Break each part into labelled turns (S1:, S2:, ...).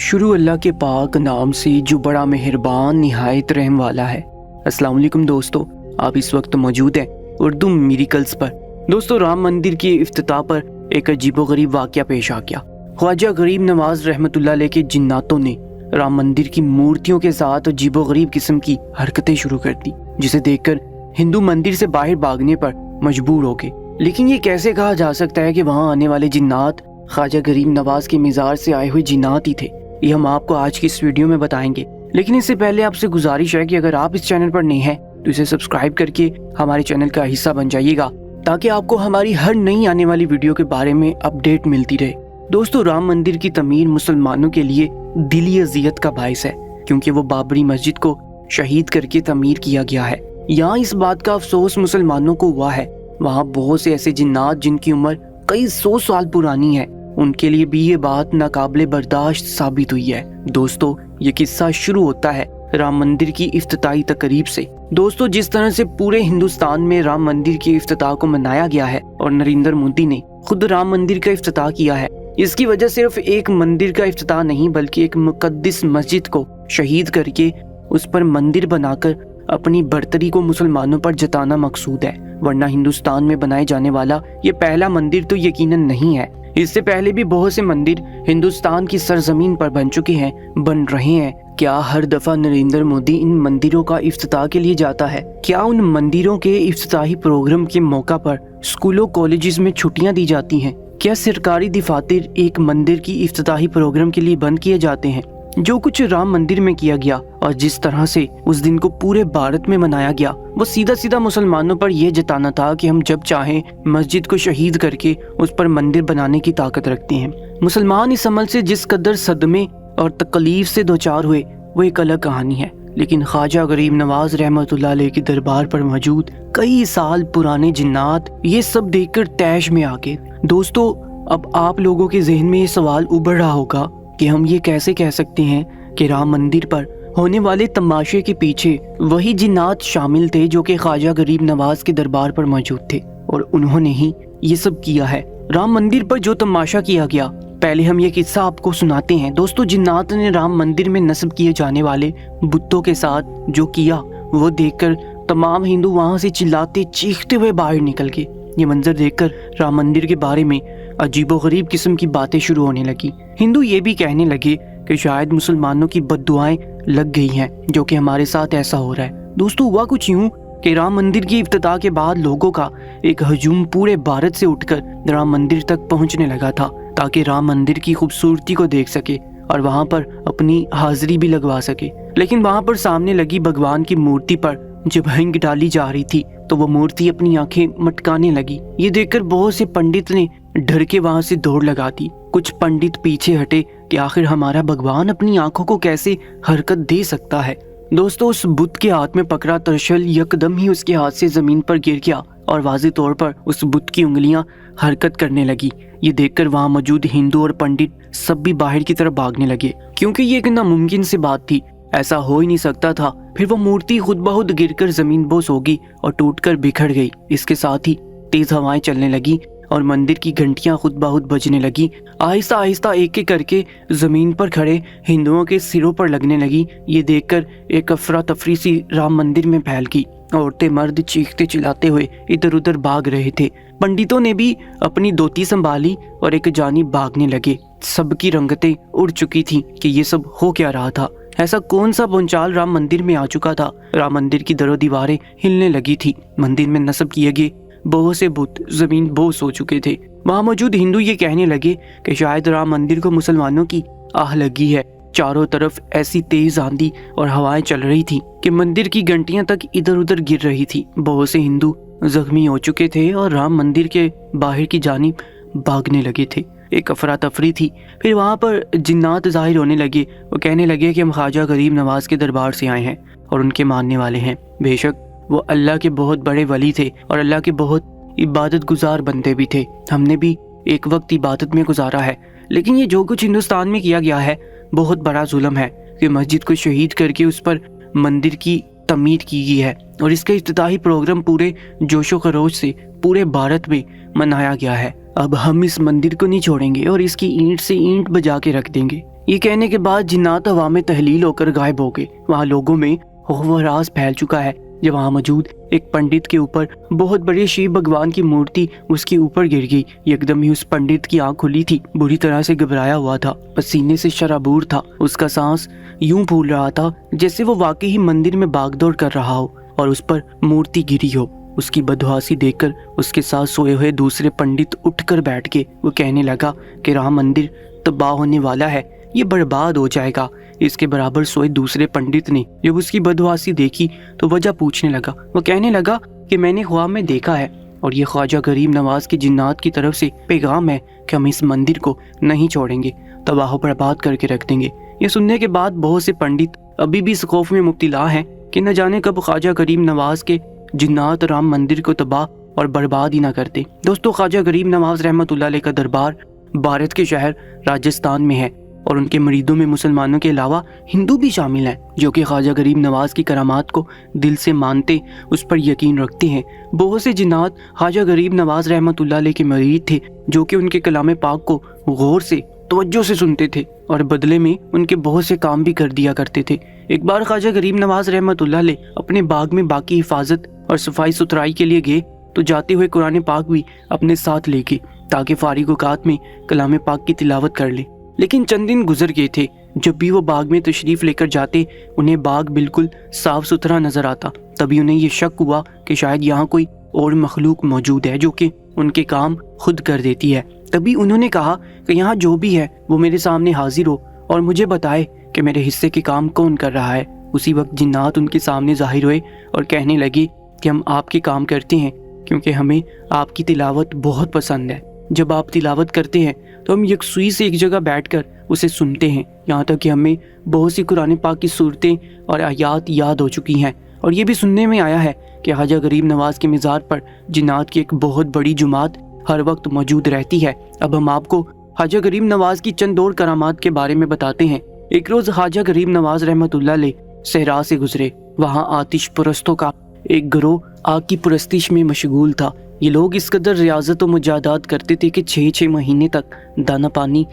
S1: शुरू अल्लाह के पाक नाम से जो बड़ा मेहरबान निहायत रहम वाला है। अस्सलाम वालेकुम दोस्तों, आप इस वक्त मौजूद हैं उर्दू मिरेकल्स पर। दोस्तों, राम मंदिर के इफ्तिताह पर एक अजीबोगरीब वाक़या पेश आ गया। ख्वाजा गरीब नवाज रहमतुल्लाह अलैह के जिन्नातों ने राम मंदिर की मूर्तियों के साथ अजीबोगरीब किस्म की हरकतें शुरू कर दी, जिसे देखकर हिंदू मंदिर से बाहर भागने पर मजबूर हो गए। लेकिन ये कैसे कहा जा सकता है कि वहाँ आने वाले जिन्नात ख्वाजा गरीब नवाज के मिज़ार से आए हुए जिन्नात ही थे? ये हम आपको आज की इस वीडियो में बताएंगे। लेकिन इससे पहले आपसे गुजारिश है कि अगर आप इस चैनल पर नए हैं तो इसे सब्सक्राइब करके हमारे चैनल का हिस्सा बन जाइएगा, ताकि आपको हमारी हर नई आने वाली वीडियो के बारे में अपडेट मिलती रहे। दोस्तों, राम मंदिर की तमीर मुसलमानों के लिए दिली अजियत का बाइस है, क्योंकि वो बाबरी मस्जिद को शहीद करके तमीर किया गया है। यहाँ इस बात का अफसोस मुसलमानों को हुआ है, वहाँ बहुत से ऐसे जिन्नात जिनकी उम्र कई 100 साल पुरानी है, उनके लिए भी ये बात नाकाबिले बर्दाश्त साबित हुई है। दोस्तों, ये किस्सा शुरू होता है राम मंदिर की इफ्तिताही तकरीब से। दोस्तों, जिस तरह से पूरे हिंदुस्तान में राम मंदिर के इफ्तिताह को मनाया गया है और नरेंद्र मोदी ने खुद राम मंदिर का इफ्तिताह किया है, इसकी वजह सिर्फ एक मंदिर का इफ्तिताह नहीं बल्कि एक मुकद्दस मस्जिद को शहीद करके उस पर मंदिर बनाकर अपनी बर्तरी को मुसलमानों पर जताना मकसूद है। वरना हिंदुस्तान में बनाए जाने वाला ये पहला मंदिर तो यकीनन नहीं है। इससे पहले भी बहुत से मंदिर हिंदुस्तान की सरजमीन पर बन चुके हैं, बन रहे हैं। क्या हर दफा नरेंद्र मोदी इन मंदिरों का इफ्तिताह के लिए जाता है? क्या उन मंदिरों के इफ्तिताही प्रोग्राम के मौका पर स्कूलों कॉलेजेस में छुट्टियां दी जाती हैं? क्या सरकारी दफातर एक मंदिर की इफ्तिताही प्रोग्राम के लिए बंद किए जाते हैं? जो कुछ राम मंदिर में किया गया और जिस तरह से उस दिन को पूरे भारत में मनाया गया, वो सीधा सीधा मुसलमानों पर यह जताना था कि हम जब चाहें मस्जिद को शहीद करके उस पर मंदिर बनाने की ताकत रखते हैं। मुसलमान इस अमल से जिस कदर सदमे और तकलीफ से दो चार हुए, वो एक अलग कहानी है। लेकिन ख्वाजा गरीब नवाज रहमतुल्लाह अलैह के दरबार पर मौजूद कई साल पुराने जिन्नात ये सब देखकर तैश में आ गए। दोस्तों, अब आप लोगों के जहन में ये सवाल उभर रहा होगा कि हम ये कैसे कह सकते हैं कि राम मंदिर पर होने वाले तमाशे के पीछे वही जिन्नात शामिल थे जो कि ख्वाजा गरीब नवाज के दरबार पर मौजूद थे, और उन्होंने ही ये सब किया है। राम मंदिर पर जो तमाशा किया गया, पहले हम ये किस्सा आपको सुनाते हैं। दोस्तों, जिन्नात ने राम मंदिर में नस्ब किए जाने वाले बुतों के साथ जो किया, वो देखकर तमाम हिंदू वहां से चिल्लाते चीखते हुए बाहर निकल गए। ये मंजर देखकर राम मंदिर के बारे में अजीबोगरीब किस्म की बातें शुरू होने लगी। हिंदू ये भी कहने लगे कि शायद मुसलमानों की बद्दुआएं लग गई हैं, जो कि हमारे साथ ऐसा हो रहा है। दोस्तों, हुआ कुछ यूं कि राम मंदिर की इफ्तिताह के बाद लोगों का एक हजूम पूरे भारत से उठकर राम मंदिर तक पहुंचने लगा था, ताकि राम मंदिर की खूबसूरती को देख सके और वहां पर अपनी हाजिरी भी लगवा सके। लेकिन वहां पर सामने लगी भगवान की मूर्ति पर जब हिंग डाली जा रही थी, तो वो मूर्ति अपनी आंखें मटकाने लगी। ये देखकर बहुत से पंडित ने डर के वहां से दौड़ लगा दी। कुछ पंडित पीछे हटे कि आखिर हमारा भगवान अपनी आंखों को कैसे हरकत दे सकता है। दोस्तों, उस बुत के हाथ में पकड़ा तरशल यकदम ही उसके हाथ से जमीन पर गिर गया और वाज़े तौर पर उस बुत की उंगलियां हरकत करने लगी। ये देखकर वहां मौजूद हिंदू और पंडित सब भी बाहर की तरफ भागने लगे, क्योंकि ये एक नामुमकिन सी बात थी, ऐसा हो ही नहीं सकता था। फिर वो मूर्ति खुद ब खुद गिरकर जमीन बोस हो गई और टूटकर बिखर गई। इसके साथ ही तेज हवाएं चलने लगी और मंदिर की घंटियां खुद ब खुद बजने लगी। आहिस्ता आहिस्ता एक एक करके जमीन पर खड़े हिंदुओं के सिरों पर लगने लगी। ये देखकर एक अफरा तफरी सी राम मंदिर में फैल गई। औरतें मर्द चीखते चिल्लाते हुए इधर उधर भाग रहे थे। पंडितों ने भी अपनी धोती संभाली और एक जानिब भागने लगे। सबकी रंगतें उड़ चुकी थी कि ये सब हो क्या रहा था। ऐसा कौन सा भूचाल राम मंदिर में आ चुका था? राम मंदिर की दरो दीवारें हिलने लगी थी। मंदिर में नस्ब किए गए बहुत से बुत जमीन बोस हो चुके थे। वहां मौजूद हिंदू ये कहने लगे कि शायद राम मंदिर को मुसलमानों की आह लगी है। चारों तरफ ऐसी तेज आंधी और हवाएं चल रही थी कि मंदिर की घंटियां तक इधर उधर गिर रही थी। बहुत से हिंदू जख्मी हो चुके थे और राम मंदिर के बाहर की जानिब भागने लगे थे। एक अफरा तफरी थी। फिर वहां पर जिन्नात जाहिर होने लगे। वो कहने लगे कि हम ख्वाजा गरीब नवाज के दरबार से आए हैं और उनके मानने वाले हैं। बेशक वो अल्लाह के बहुत बड़े वली थे और अल्लाह के बहुत इबादत गुजार बंदे भी थे। हमने भी एक वक्त इबादत में गुजारा है, लेकिन ये जो कुछ हिंदुस्तान में किया गया है बहुत बड़ा जुल्म है कि मस्जिद को शहीद करके उस पर मंदिर की तमीर की गई है और इसका इफ्तिताही प्रोग्राम पूरे जोशो खरोश से पूरे भारत में मनाया गया है। अब हम इस मंदिर को नहीं छोड़ेंगे और इसकी ईंट से ईंट बजा के रख देंगे। یہ کہنے کے بعد جنات ہوا میں تحلیل ہو کر غائب ہو گئے۔ وہاں لوگوں میں خوف و ہراس پھیل چکا ہے جب وہاں موجود ایک پنڈت کے اوپر بہت بڑی شیو بھگوان کی مورتی اس کے اوپر گر گئی۔ یکدم ہی اس پنڈت کی آنکھ کھلی تھی، بری طرح سے گھبرایا ہوا تھا، پسینے سے شرابور تھا، اس کا سانس یوں پھول رہا تھا جیسے وہ واقعی مندر میں باغ دوڑ کر رہا ہو اور اس پر مورتی گری ہو۔ اس کی بدحواسی دیکھ کر اس کے ساتھ سوئے ہوئے دوسرے پنڈت اٹھ کر بیٹھ گئے۔ وہ کہنے لگا کہ رام مندر تباہ ہونے والا ہے، یہ برباد ہو جائے گا۔ اس کے برابر سوئے دوسرے پنڈت نے جب اس کی بدحواسی دیکھی تو وجہ پوچھنے لگا۔ وہ کہنے لگا کہ میں نے خواب میں دیکھا ہے اور یہ خواجہ غریب نواز کی جنات کی طرف سے پیغام ہے کہ ہم اس مندر کو نہیں چھوڑیں گے، تباہ و برباد کر کے رکھ دیں گے۔ یہ سننے کے بعد بہت سے پنڈت ابھی بھی اس خوف میں مبتلا ہیں کہ نہ جانے کب خواجہ غریب نواز کے جنات رام مندر کو تباہ اور برباد ہی نہ کرتے۔ دوستو، خواجہ غریب نواز رحمۃ اللہ علیہ کا دربار بھارت کے شہر راجستھان میں ہے اور ان کے مریدوں میں مسلمانوں کے علاوہ ہندو بھی شامل ہیں جو کہ خواجہ غریب نواز کی کرامات کو دل سے مانتے، اس پر یقین رکھتے ہیں۔ بہت سے جنات خواجہ غریب نواز رحمۃ اللہ علیہ کے مرید تھے جو کہ ان کے کلام پاک کو غور سے توجہ سے سنتے تھے اور بدلے میں ان کے بہت سے کام بھی کر دیا کرتے تھے۔ ایک بار خواجہ غریب نواز رحمۃ اللہ علیہ اپنے باغ میں باقی حفاظت اور صفائی ستھرائی کے لیے گئے تو جاتے ہوئے قرآن پاک بھی اپنے ساتھ لے گئے تاکہ فارغ اوقات میں کلام پاک کی تلاوت کر لیں۔ لیکن چند دن گزر گئے تھے، جب بھی وہ باغ میں تشریف لے کر جاتے انہیں باغ بالکل صاف ستھرا نظر آتا۔ تبھی انہیں یہ شک ہوا کہ شاید یہاں کوئی اور مخلوق موجود ہے جو کہ ان کے کام خود کر دیتی ہے۔ تبھی انہوں نے کہا کہ یہاں جو بھی ہے وہ میرے سامنے حاضر ہو اور مجھے بتائے کہ میرے حصے کے کام کون کر رہا ہے۔ اسی وقت جنات ان کے سامنے ظاہر ہوئے اور کہنے لگے کہ ہم آپ کے کام کرتے ہیں کیونکہ ہمیں آپ کی تلاوت بہت پسند ہے۔ جب آپ تلاوت کرتے ہیں تو ہم یکسوئی سے ایک جگہ بیٹھ کر اسے سنتے ہیں، یہاں تک کہ ہمیں بہت سی قرآن پاک کی صورتیں اور آیات یاد ہو چکی ہیں۔ اور یہ بھی سننے میں آیا ہے کہ خواجہ غریب نواز کے مزار پر جنات کی ایک بہت بڑی جماعت ہر وقت موجود رہتی ہے۔ اب ہم آپ کو خواجہ غریب نواز کی چند اور کرامات کے بارے میں بتاتے ہیں۔ ایک روز خواجہ غریب نواز رحمۃ اللہ علیہ صحرا سے گزرے۔ وہاں آتش پرستوں کا ایک گروہ آگ کی پرستش میں مشغول تھا۔ یہ لوگ اس قدر ریاضت و مجاہدات کرتے تھے کہ 6 مہینے تک دانہ پانی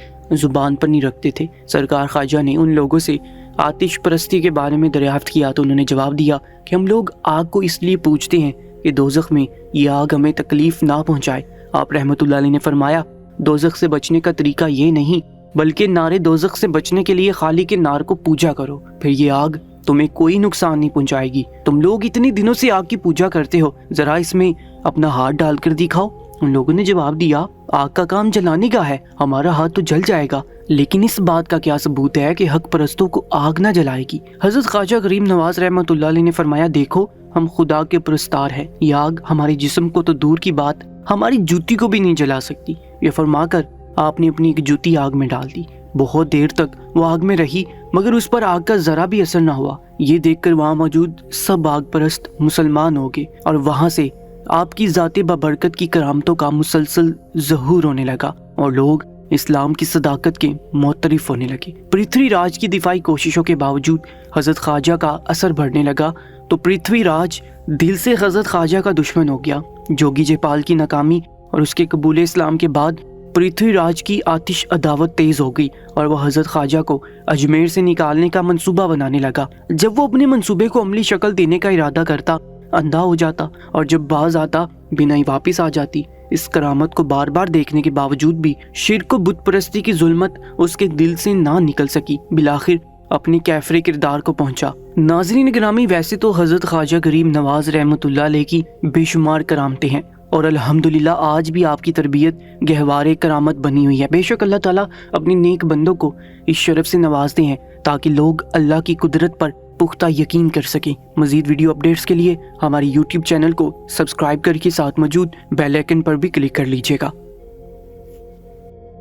S1: زبان پر نہیں رکھتے تھے۔ سرکار خواجہ نے ان لوگوں سے آتش پرستی کے بارے میں دریافت کیا تو انہوں نے جواب دیا کہ ہم لوگ آگ کو اس لیے پوجتے ہیں کہ دوزخ میں یہ آگ ہمیں تکلیف نہ پہنچائے۔ آپ رحمۃ اللہ علیہ نے فرمایا، دوزخ سے بچنے کا طریقہ یہ نہیں بلکہ نارے دوزخ سے بچنے کے لیے خالق کے نار کو پوجا کرو، پھر یہ آگ تمہیں کوئی نقصان نہیں پہنچائے گی۔ تم لوگ اتنے دنوں سے آگ کی پوجا کرتے ہو، ذرا اس میں اپنا ہاتھ ڈال کر دکھاؤ۔ ان لوگوں نے جواب دیا، آگ کا کام جلانے کا ہے، ہمارا ہاتھ تو جل جائے گا، لیکن اس بات کا کیا ثبوت ہے کہ حق پرستوں کو آگ نہ جلائے گی؟ حضرت خواجہ غریب نواز رحمۃ اللہ علیہ نے فرمایا، دیکھو ہم خدا کے پرستار ہیں، یہ آگ ہمارے جسم کو تو دور کی بات ہماری جوتی کو بھی نہیں جلا سکتی۔ یہ فرما کر آپ نے اپنی ایک جوتی آگ میں ڈال دی۔ بہت دیر تک وہ آگ میں رہی مگر اس پر آگ کا ذرا بھی اثر نہ ہوا۔ یہ دیکھ کر وہاں موجود سب آگ پرست مسلمان ہو گئے اور وہاں سے آپ کی ذات بابرکت کی کرامتوں کا مسلسل ظہور ہونے لگا اور لوگ اسلام کی صداقت کے معترف ہونے لگے۔ پرتھوی راج کی دفاعی کوششوں کے باوجود حضرت خواجہ کا اثر بڑھنے لگا تو پرتھوی راج دل سے حضرت خواجہ کا دشمن ہو گیا۔ جوگی جے پال کی ناکامی اور اس کے قبول اسلام کے بعد پرتھوی راج کی آتش عداوت تیز ہو گئی اور وہ حضرت خواجہ کو اجمیر سے نکالنے کا منصوبہ بنانے لگا۔ جب وہ اپنے منصوبے کو عملی شکل دینے کا ارادہ کرتا، اندھا ہو جاتا اور جب باز آتا بنا ہی واپس آ جاتی۔ اس کرامت کو بار بار دیکھنے کے باوجود بھی شرک و بت پرستی کی ظلمت اس کے دل سے نہ نکل سکی، بالآخر اپنی کیفر کردار کو پہنچا۔ ناظرین گرامی، ویسے تو حضرت خواجہ غریب نواز رحمۃ اللہ علیہ کی بے شمار کرامتیں ہیں اور الحمدللہ آج بھی آپ کی تربیت گہوارے کرامت بنی ہوئی ہے۔ بے شک اللہ تعالیٰ اپنی نیک بندوں کو اس شرف سے نوازتے ہیں تاکہ لوگ اللہ کی قدرت پر پختہ یقین کر سکیں۔ مزید ویڈیو اپڈیٹس کے لیے ہماری YouTube چینل کو سبسکرائب کر کے ساتھ موجود بیل آئکن پر بھی کلک کر لیجیے گا۔